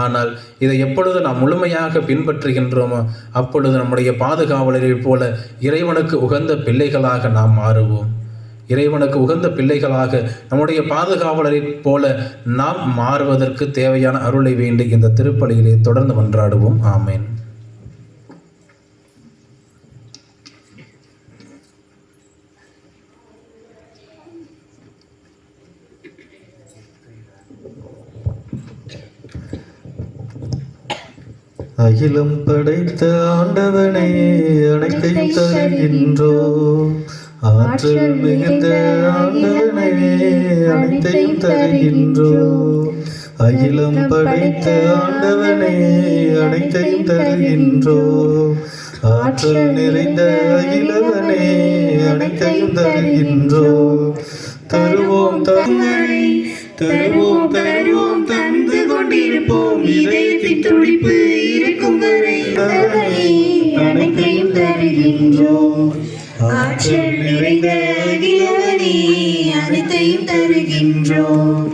ஆனால் இதை எப்பொழுது நாம் முழுமையாக பின்பற்றுகின்றோமோ அப்பொழுது நம்முடைய பாதுகாவலரைப் போல இறைவனுக்கு உகந்த பிள்ளைகளாக நாம் மாறுவோம். இறைவனுக்கு உகந்த பிள்ளைகளாக நம்முடைய பாதுகாவலரைப் போல நாம் மாறுவதற்கு தேவையான அருளை வேண்டி இந்த திருப்பலியிலே தொடர்ந்து மன்றாடுவோம். ஆமேன். அகிலம் படைத்த ஆண்டவனே, அனைத்தையும் தருகின்றோம். ஆற்றல் மிகுந்த ஆண்டவனே, அனைத்தையும் தருகின்றோம். அகிலம் படைத்த ஆண்டவனே, அனைத்தையும் தருகின்றோம். ஆற்றல் நிறைந்த அகிலவனே, அனைத்தையும் தருகின்றோம். தருவோம் தருவரை, தருவோம் தருவோம், தந்து கொண்டிருப்போம். இதயத்தின் துடிப்பு இருக்கும் வரை அனைத்தையும் தருகின்றோம். ஆற்றல் நிறைந்த அகிலவனே, அனைத்தையும் தருகின்றோம்.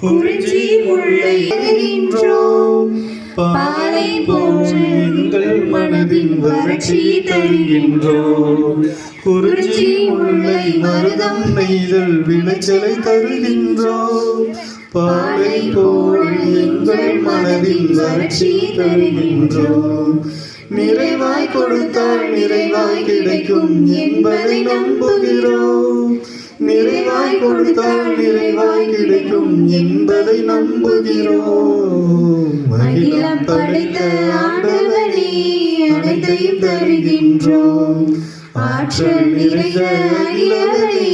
குறிஞ்சி முல்லை தருகின்றோம். பாலை போன்ற எங்கள் மனதின் வறட்சி தருகின்றோம். குறிஞ்சி முல்லை மருதம் நெய்தல் விளைச்சலை தருகின்றோம். பாலை போல் எங்கள் மனதின் வறட்சி தருகின்றோம். நிறைவாய் கொடுத்தால் நிறைவாய் கிடைக்கும் என்பதை நம்புகிறோம். நிறைவாய் கொடுத்தால் நிறைவாய் கிடைக்கும் என்பதை நம்புகிறோம். அகிலம் படைத்த ஆண்டவனே, அனைத்தையும் தருகின்றோம். ஆற்றல் நிறைந்த அகிலவனே,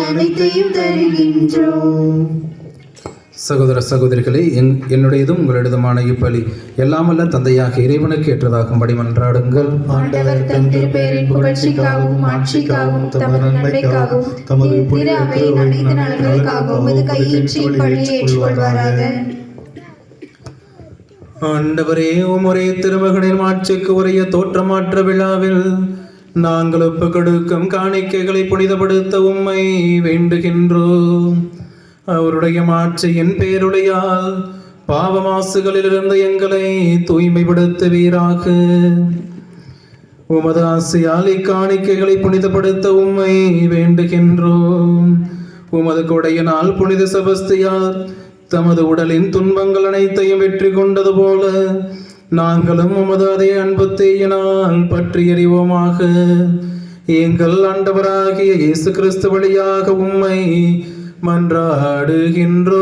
அனைத்தையும் தருகின்றோம். சகோதர சகோதரிகளே, என்னுடையதும் உங்களிடதுமான இப்பலி எல்லாமல்ல தந்தையாக இறைவனுக்கு ஏற்றதாகும்படி மன்றாடுங்கள். ஆண்டவர் தம் திருப்பெயரின் புகழ்ச்சிக்காகவும் ஆட்சிக்காகவும் தமது நன்மைக்காகவும் தமது திரு அவையின் அனைத்து நலன்களுக்காகவும் இது கையேற்றி பணியை ஏற்றுக்கொள்வாராக. ஆண்டவரே, உம்முடைய திருமகனின் ஆட்சிக்கு உரிய தோற்றமாற்ற விழாவில் நாங்கள் ஒப்பு கொடுக்கும் காணிக்கைகளை புனிதப்படுத்த உம்மை வேண்டுகின்றோம். அவருடைய மாட்சியின் பேருடையால் பாவமாசுகளிலிருந்து எங்களை தூய்மைப்படுத்துவீராக. உமது ஆசையால் இக்காணிக்கைகளை புனிதப்படுத்த உம்மை வேண்டுகின்றோம். உமது கொடையினால் புனித செபஸ்தியார் தமது உடலின் துன்பங்கள் அனைத்தையும் வெற்றி கொண்டது போல நாங்களும் உமது அதே அன்பு தேயினால் பற்றி எறிவோமாக. எங்கள் ஆண்டவராகிய இயேசு கிறிஸ்து வழியாக உம்மை மன்றாடுகின்றோம்.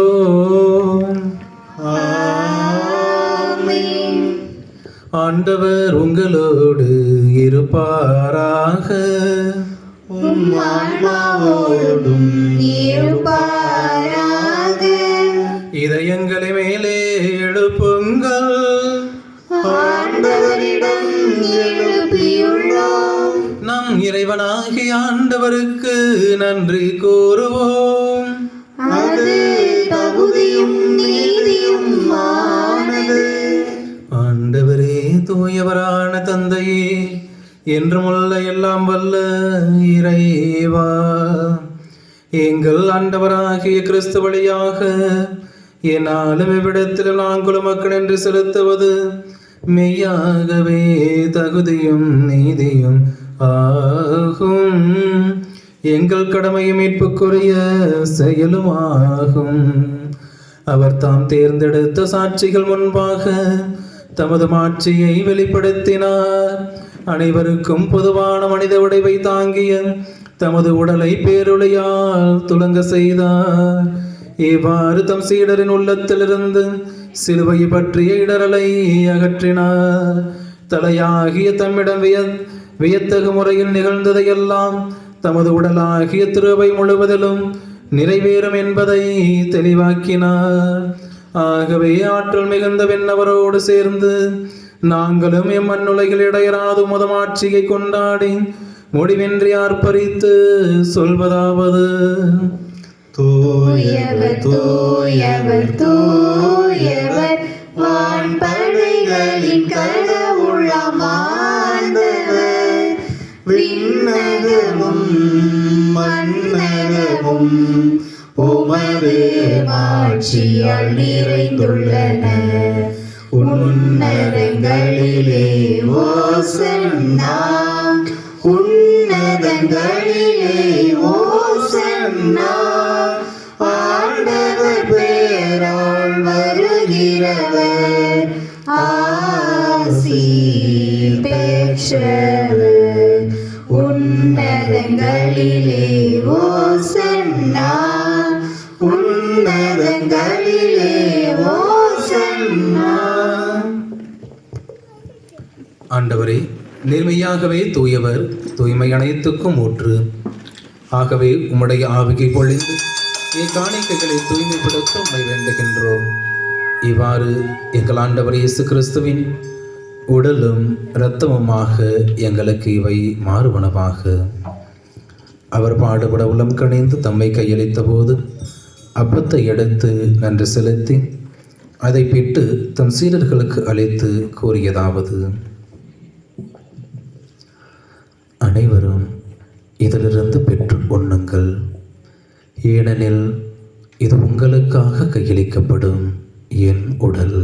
ஆண்டவர் உங்களோடு இருப்பாராக. ஆன்மாவோடும் இருப்பாராக. இதயங்களை மேலே எழுப்புங்கள். ஆண்டவரிடம் எழுப்பியுள்ளோம். நம் இறைவனாகிய ஆண்டவருக்கு நன்றி கூறுவோம். அது தகுதியும் நீதியும் ஆனது. ஆண்டவரே, தூயவரான தந்தையே, என்றுமுள்ள எல்லாம் வல்ல இறைவா, எங்கள் ஆண்டவராகிய கிறிஸ்து வழியாக என்னாலும் இவ்விடத்தில் நாங்களும் மக்கள் என்று செலுத்துவது மெய்யாகவே தகுதியும் நீதியும் ஆகும். எங்கள் கடமையும் மீட்புக்குரிய செயலும் ஆகும். அவர் தாம் தேர்ந்தெடுத்த சாட்சிகள் முன்பாக தமது மாட்சியை வெளிப்படுத்தினார். அனைவருக்கும் பொதுவான மனித உடைவை தாங்கிய தமது உடலை பேருளையால் துலங்க செய்தார். இவ்வாறு தம் சீடரின் உள்ளத்திலிருந்து சிலுவையை பற்றிய இடரலை அகற்றினார். தலையாகிய தம்மிடம் வியத்தகு முறையில் நிகழ்ந்ததையெல்லாம் தமது உடலாகிய திருவை முழுவதிலும் நிறைவேறும் என்பதை தெளிவாக்கினார். ஆகவே ஆற்றல் மிகுந்த விண்ணவரோடு சேர்ந்து நாங்களும் எம்மண்ணுலகில் இடையராது முதமாட்சியை கொண்டாடி முடிவின்றி ஆர்ப்பரித்து சொல்வதாவது: தூயவர் தூயவர் தூயவர் வான்படைகளின் கடவுளாம் ஆண்டவர். விண்ணகமும் மண்ணகமும் உமது மாட்சியால் நிறைந்துள்ளன. உன்னதங்களிலே ஓசன்னா, உன்னதங்களிலே ஓசன்னா. ஆண்டவர் பேரால் வருகிறவர் ஆசி பெற்றவர். உன்னதங்களிலே ஓசன்னா, உன்னதங்களிலே ஓசன்னா. ஆண்டவரே, நேர்மையாகவே தூயவர், தூய்மை அனைத்துக்கும் ஊற்று. ஆகவே உம்முடைய ஆவியை பொழிந்து காணிக்கைகளை தூய்மைப்படுத்த உம்மை வேண்டுகின்றோம். இவ்வாறு எங்கள் ஆண்டவர் இயேசு கிறிஸ்துவின் உடலும் இரத்தமுமாக எங்களுக்கு இவை மாறுவனவாக. அவர் பாடுபட உளம் கணிந்து தம்மை கையளித்த போது அப்பத்தை எடுத்து நன்றி செலுத்தி அதை பிட்டு தம் சீடர்களுக்கு அளித்து கூறியதாவது: அனைவரும் இதிலிருந்து பெற்று உண்ணுங்கள், ஏனெனில் இது உங்களுக்காக கையளிக்கப்படும் என் உடல்.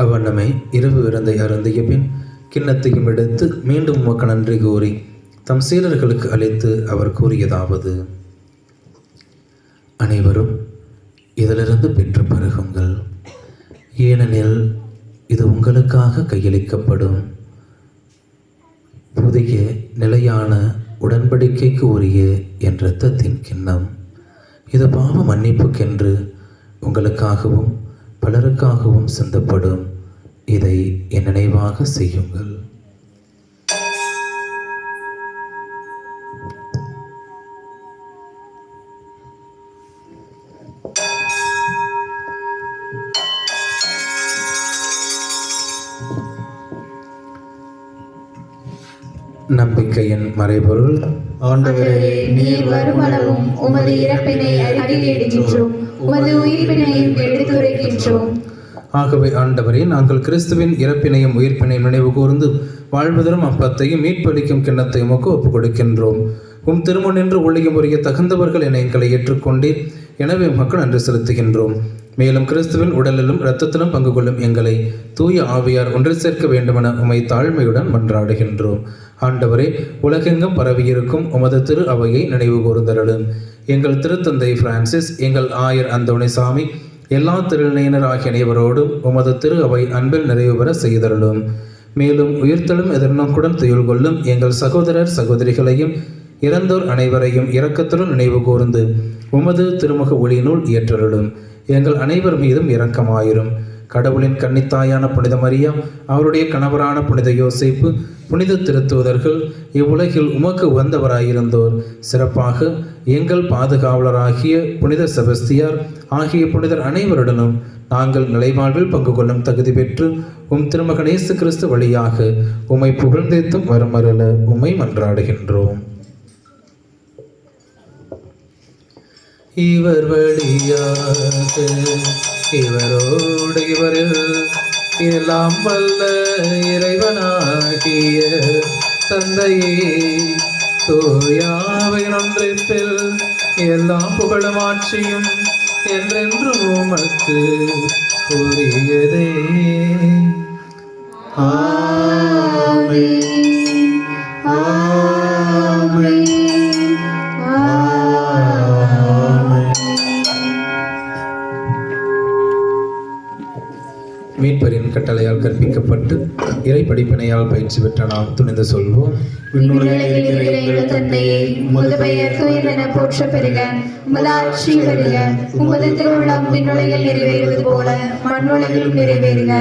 அவ்வண்ணமே இரவு விருந்தை அருந்திய பின் கிண்ணத்தையும் எடுத்து மீண்டும் உமக்கு நன்றி கூறி தம் சீடர்களுக்கு அளித்து அவர் கூறியதாவது: அனைவரும் இதிலிருந்து பெற்று பருகுங்கள், ஏனெனில் இது உங்களுக்காக கையளிக்கப்படும் புதிய நிலையான உடன்படிக்கைக்கு உரிய என் இரத்தத்தின் கிண்ணம். இது பாவ மன்னிப்புக்கென்று உங்களுக்காகவும் பலருக்காகவும் சிந்தப்படும். இதை என் நினைவாக செய்யுங்கள். நம்பிக்கையின் மறைபொருள். ஆண்டவரே, நீர் வருமளவும் உமது இறப்பினை அறிக்கையிடுகின்றோம், உமது உயிர்ப்பினையும் எடுத்துரைக்கின்றோம். ஆகவே ஆண்டவரே, நாங்கள் கிறிஸ்துவின் இறப்பினையும் உயிர்ப்பினையும் நினைவு கூர்ந்து வாழ்வதரும் அப்பத்தையும் மீட்பளிக்கும் கிண்ணத்தையும் உமக்கு ஒப்புக் கொடுக்கின்றோம். உம் திருமண் என்று ஒழியும் உரிய தகுந்தவர்கள் என எங்களை ஏற்றுக்கொண்டீர். எனவே மக்கள் நன்றி செலுத்துகின்றோம். மேலும் கிறிஸ்துவின் உடலிலும் இரத்தத்திலும் பங்கு கொள்ளும் எங்களை தூய ஆவியார் ஒன்று சேர்க்க வேண்டுமென உமை தாழ்மையுடன் மன்றாடுகின்றோம். ஆண்டவரே, உலகெங்கும் பரவியிருக்கும் உமது திரு அவையை நினைவு கூர்ந்தருளும். எங்கள் திருத்தந்தை பிரான்சிஸ், எங்கள் ஆயர் அந்தோணிசாமி, எல்லா திருநிலையினர் ஆகிய அனைவரோடும் உமது திரு அவை அன்பில் நிறைவு பெற செய்தருளும். மேலும் உயிர்த்தெழும் எதிர்நோக்குடன் துயில் கொள்ளும் எங்கள் சகோதரர் சகோதரிகளையும் இறந்தோர் அனைவரையும் இரக்கத்துடன் நினைவு கூர்ந்து உமது திருமுக ஒளியினுள் ஏற்றருளும். எங்கள் அனைவர் மீதும் இரக்கமாயிரும். கடவுளின் கன்னித்தாயான புனித மரியா, அவருடைய கணவரான புனித யோசேப்பு, புனித திருத்தூதர்கள், இவ்வுலகில் உமக்கு உகந்தவராயிருந்தோர், சிறப்பாக எங்கள் பாதுகாவலராகிய புனித செபஸ்தியார் ஆகிய புனிதர் அனைவருடனும் நாங்கள் நிலைவாழ்வில் பங்கு கொள்ளும் தகுதி பெற்று உம் திருமகன் இயேசு கிறிஸ்து வழியாக உம்மை புகழ்ந்தேத்தும் வருமருள உம்மை மன்றாடுகின்றோம். இவர் வழியாக இவரோடு இவரில் எல்லாம் வல்ல இறைவனாகிய தந்தையே, தூயாவின் ஒன்றிப்பில் எல்லா புகழும் ஆட்சியும் என்றென்றும் உமக்கு உரியதே. ஆமென். ஆமென். ஆமென். மீட்பரின் கட்டளையால் கற்பிக்கப்பட்டு இறை படிப்பினையால் பயிற்சி பெற்ற நாம் துணிந்து சொல்வோம். விண்ணுலகில் இருக்கிற எங்கள் தந்தையே, உமது பெயர் தூயதென போற்றப் பெறுக. உமது ஆட்சி வருக. உமது திருவுளம் விண்ணுலகில் நிறைவேறுவது போல மண்ணுலகிலும் நிறைவேறுக.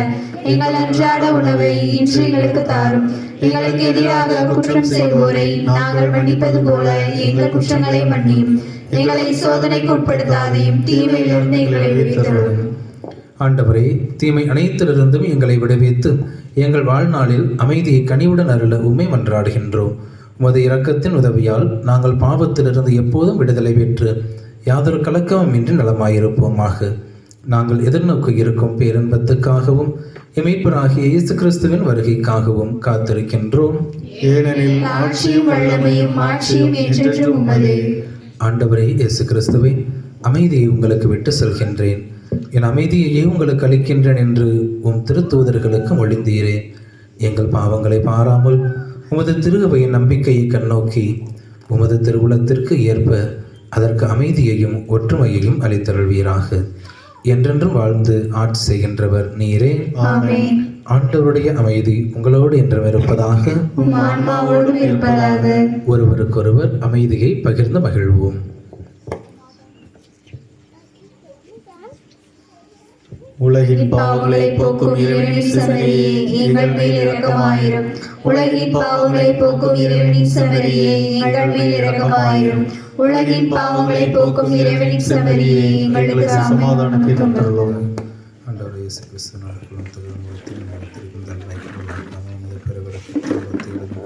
எங்கள் அன்றாட உணவை இன்று எங்களுக்கு தாரும். எங்களுக்கு எதிராக குற்றம் செய்வோரை நாங்கள் மன்னிப்பது போல எங்கள் குற்றங்களை மன்னியும். எங்களை சோதனைக்கு உட்படுத்தாதையும் தீமையிலிருந்து எங்களை விடுவித்தருளும். ஆண்டவரே, தீமை அனைத்திலிருந்தும் எங்களை விடுவித்து எங்கள் வாழ்நாளில் அமைதியை கனிவுடன் அருள உம்மை மன்றாடுகின்றோம். உமது இரக்கத்தின் உதவியால் நாங்கள் பாவத்திலிருந்து எப்போதும் விடுதலை பெற்று யாதொரு கலக்கமும் இன்றி நலமாயிருப்போமாக. நாங்கள் எதிர்நோக்கி இருக்கும் பேரின்பத்துக்காகவும் மீட்பராகிய இயேசு கிறிஸ்துவின் வருகைக்காகவும் காத்திருக்கின்றோம். ஏனெனில் ஆட்சியும் வல்லமையும் மாட்சியும் என்றென்றும் உமதே. ஆண்டவரே இயேசு கிறிஸ்துவே, அமைதியை உங்களுக்கு விட்டு செல்கின்றேன், என் அமைதியையே உங்களுக்கு அளிக்கின்றேன் என்று உம் திருத்தூதர்களுக்கு மொழிந்தீரே. எங்கள் பாவங்களை பாராமல் உமது திருவையின் நம்பிக்கையை கண்ணோக்கி உமது திருவுளத்திற்கு ஏற்ப அதற்கு அமைதியையும் ஒற்றுமையையும் அளித்தருள்வீராக. என்றென்றும் வாழ்ந்து ஆட்சி செய்கின்றவர் நீரே. ஆமென். ஆண்டவருடைய அமைதி உங்களோடு என்றும் இருப்பதாக. உம் ஆன்மாவோடும் இருப்பதாக. ஒருவருக்கொருவர் அமைதியை பகிர்ந்து மகிழ்வோம். உலகின் பாவங்களை போக்கும் இறைவனின் சமரியே, எங்கள் மேல் இரக்கமாயிரும். உலகின் பாவங்களை போக்கும் இறைவனின் சமரியே, எங்கள் மேல் இரக்கமாயிரும். உலகின் பாவங்களை போக்கும் இறைவனின் சமரியே, எங்களுக்கு சமாதானத்தை தந்தருளும். ஆண்டவர் இயேசு கிறிஸ்துவின்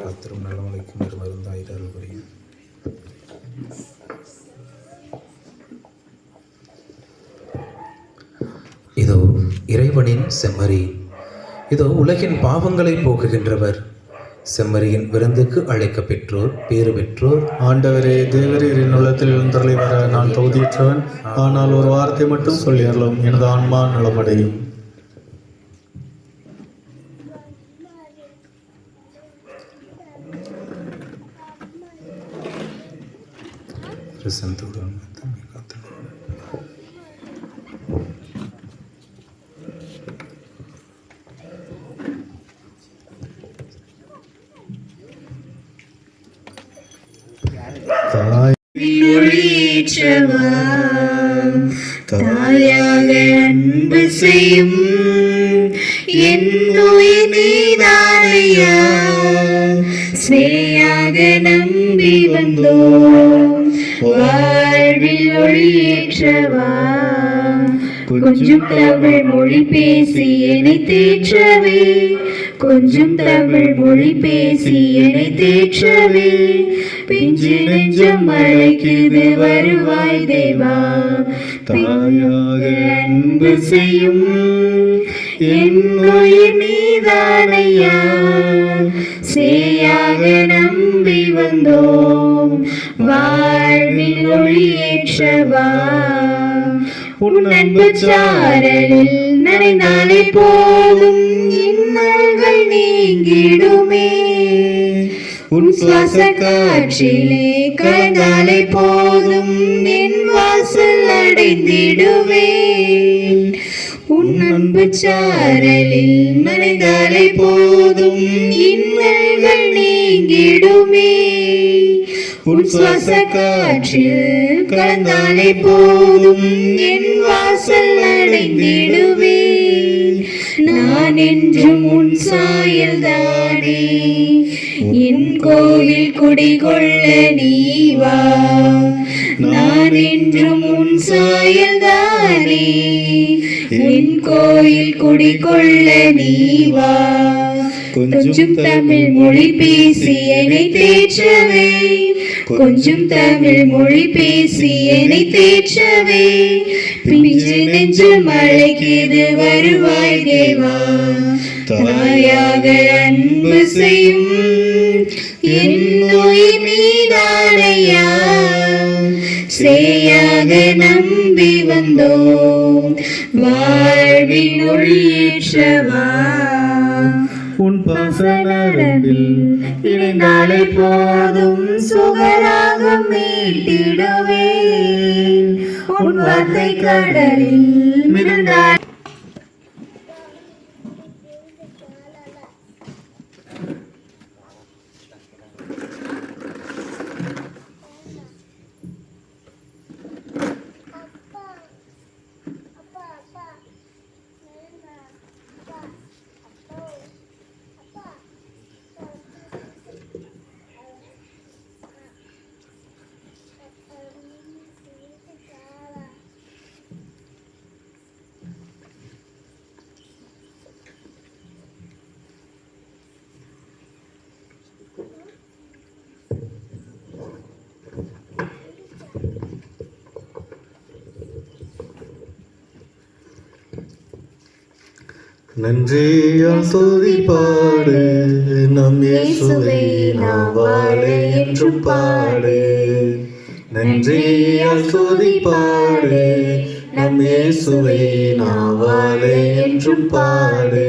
காத்திரும் நலமலைக்கும் ஒரு மருந்தாயிரம் புரியும். இதோ இறைவனின் செம்மறி, இதோ உலகின் பாவங்களை போக்குகின்றவர். செம்மறியின் விருந்துக்கு அழைக்க பெற்றோர் பேறு பெற்றோர். ஆண்டவரே, தேவரீர் என் உள்ளத்தில் எழுந்தருளி வர நான் தகுதியற்றவன். ஆனால் ஒரு வார்த்தை மட்டும் சொல்லியறலும், எனது ஆன்மா நலமடையும். தாயாக அன்பு செய்யும் என் உயிர் நீதானையா. சேயாக நம்பி வந்தோம் வாழ்வில் ஒளியேற்றவா. கொஞ்சம் தமிழ் மொழி பேசி என்னை தேற்றவே, கொஞ்சம் தமிழ் மொழி பேசி என்னை தேற்றவே. பிஞ்சு நெஞ்சம் அழைக்குது வருவாய் தேவா. தாயாக அன்பு செய்யும் என் உயிர் நீதானையா. சேயாக நம்பி வந்தோம் வாழ்வில் ஒளியேற்றவா. உன் அன்பு சாரலில் நனைந்தாலே போதும் இன்னல்கள் நீங்கிடுமே. உன் சுவாச காற்றிலே கலந்தாலே போதும் என் வாசல் அடைந்திடுவே. உன் அன்பு சாரலில் நனைந்தாலே போதும் இன்னல்கள் நீங்கிடுமே. உன் சுவாச காற்றில் கலந்தாலே போதும் என் வாசல் அடைந்திடுவே. நான் என்றும் உன் சாயல் தானே, என் கோவில் குடிகொள்ள நீ வா. நான் என்றும் உன் சாயல் தானே, என் கோயில் குடிகொள்ள நீ வா. கொஞ்சம் தமிழ் மொழி பேசி என்னை தேற்றவே, கொஞ்சம் தமிழ் மொழி பேசி என்னை தேற்றவே. பிஞ்சு நெஞ்சம் அழைக்குது வருவாய் தேவா. தாயாக அன்பு செய்யும் என் உயிர் நீதானையா. சேயாக நம்பி வந்தோம் வாழ்வின் ஒளியேற்றவா. உன் பாசனரம்பில் இணைந்தாலே போதும் சுகராக மீட்டிடுவே. உன் வார்த்தை கடலில் மிதந்தால் நன்றியால் துதி பாடு நம் இயேசுவை நாம் வாழ என்றும் பாடு. நன்றியால் துதி பாடு நம் இயேசுவை நாம் வாழ என்றும் பாடு.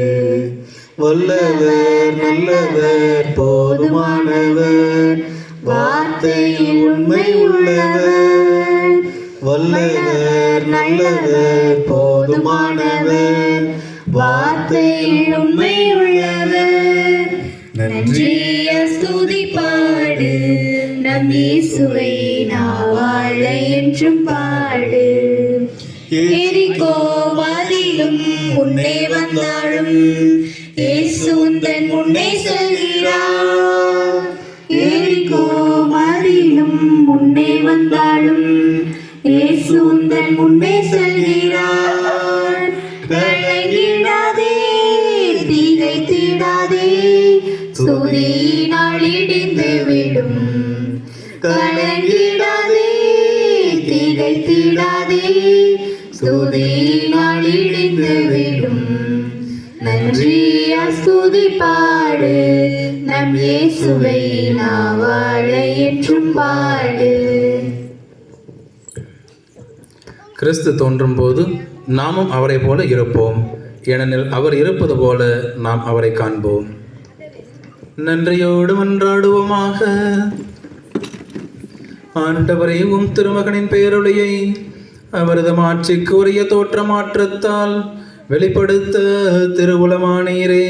வல்லவர் நல்லவர் போதுமானவர் வார்த்தையில் உண்மை உள்ளவர். வல்லவர் நல்லவர் போதுமானவர் வார்த்தையில் உண்மை உள்ளவர். நன்றியால் ஸ்துதி பாடு நம் இயேசுவை நாம் வாழ என்றும் பாடு. எரிகோ வாதிலும் முன்னே வந்தாலும் இயேசு உந்தன் முன்னே செல்கிறார். எரிகோ வாதிலும் முன்னே வந்தாலும் இயேசு உந்தன் முன்னே செல்கிறார். கலங்கிடாதே திகைத்திடாதே ஸ்துதியினால் இடிந்து விடும். கலங்கிடாதே திகைத்திடாதே ஸ்துதியினால் இடிந்து விடும். நன்றியால் ஸ்துதி பாடு நம் இயேசுவை நாம் வாழ என்றும் பாடு. கிறிஸ்து தோன்றும் போது நாமும் அவரை போல இருப்போம், ஏனெனில் அவர் இருப்பது போல நாம் அவரை காண்போம். நன்றியோடு மன்றாடுவோமாக. ஆண்டவரே, உம் திருமகனின் பேரொளியை அவரது மாட்சிக்கு உரிய தோற்ற மாற்றத்தால் வெளிப்படுத்த திருவுளமானீரே.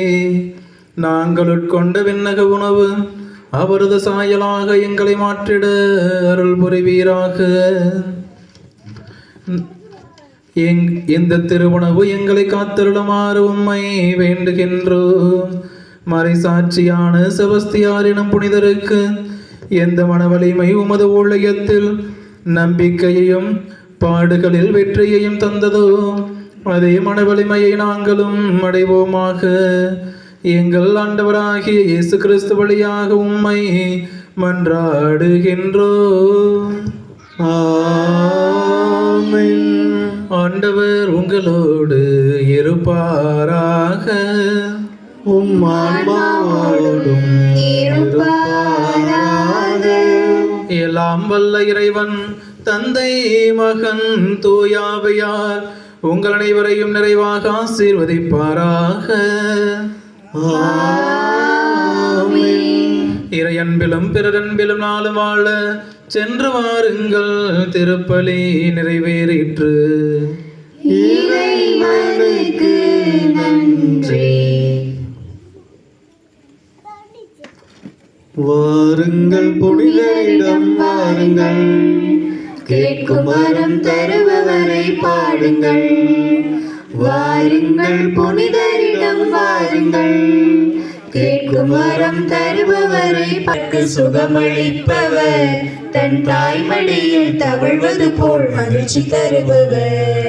நாங்கள் உட்கொண்ட விண்ணக உணவு அவரது சாயலாக எங்களை மாற்றிட அருள் புரிவீராக. இந்த திருவுணவு எங்களை காத்தருளுமாறு உம்மை வேண்டுகின்றோம். மறைசாட்சியான செபஸ்தியார் எனும் புனிதருக்கு எந்த மனவலிமை உமது ஊழியத்தில் நம்பிக்கையையும் பாடுகளில் வெற்றியையும் தந்ததோ அதே மனவலிமையை நாங்களும் அடைவோமாக. எங்கள் ஆண்டவராகிய இயேசு கிறிஸ்து வழியாக உம்மை மன்றாடுகின்றோம். ஆமென். ஆண்டவர் உங்களோடு இருப்பாராக. உம் ஆன்மாவோடும் இருப்பாராக. எல்லாம் வல்ல இறைவன் தந்தை மகன் தூயாவையார் உங்கள் அனைவரையும் நிறைவாக ஆசீர்வதிப்பாராக. ஆமென். இறையன்பிலும் பிறரன்பிலும் நாளும் வாழ சென்று வாருங்கள். திருப்பலி நிறைவேறிற்று. இறைவனுக்கு நன்றி. வாருங்கள் புனிதரிடம் வாருங்கள், கேட்கும் வரம் தருபவரை பாடுங்கள். வாருங்கள் புனிதரிடம் வாருங்கள், கேட்கும் வரம் தருபவரை பக்கு சுகமளிப்பவர். தன் தாய்மடியில் தவழ்வது போல் மகிழ்ச்சி தருபவர்.